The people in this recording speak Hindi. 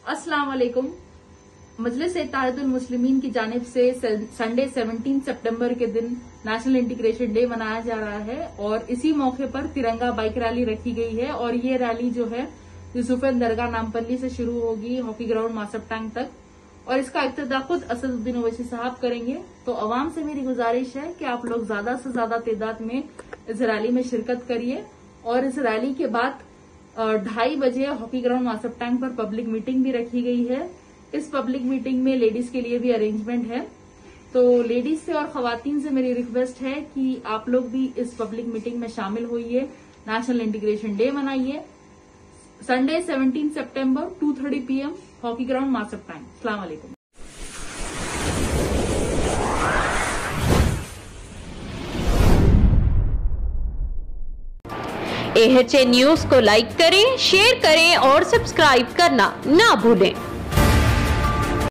अस्सलाम वालेकुम। मजलिस इत्तेहादुल मुस्लिमीन की जानिब से संडे 17 सितंबर के दिन नेशनल इंटीग्रेशन डे मनाया जा रहा है और इसी मौके पर तिरंगा बाइक रैली रखी गई है और ये रैली जो है यूसुफन दरगाह नामपल्ली से शुरू होगी हॉकी ग्राउंड मासब टैंक तक और इसका इब्तिदा खुद असदुद्दीन ओवैसी साहब करेंगे। तो अवाम से मेरी गुजारिश है कि आप लोग ज्यादा से ज्यादा तादाद में इस रैली में शिरकत करिए और इस रैली के बाद 2:30 बजे हॉकी ग्राउंड मासब टैंक पर पब्लिक मीटिंग भी रखी गई है। इस पब्लिक मीटिंग में लेडीज के लिए भी अरेंजमेंट है। तो लेडीज से और खवातीन से मेरी रिक्वेस्ट है कि आप लोग भी इस पब्लिक मीटिंग में शामिल होइए, नेशनल इंटीग्रेशन डे मनाइए। संडे 17 सितंबर 2:30 PM hockey ground Masab tank. अस्सलाम वालेकुम। AHA न्यूज को लाइक करें, शेयर करें और सब्सक्राइब करना ना भूलें।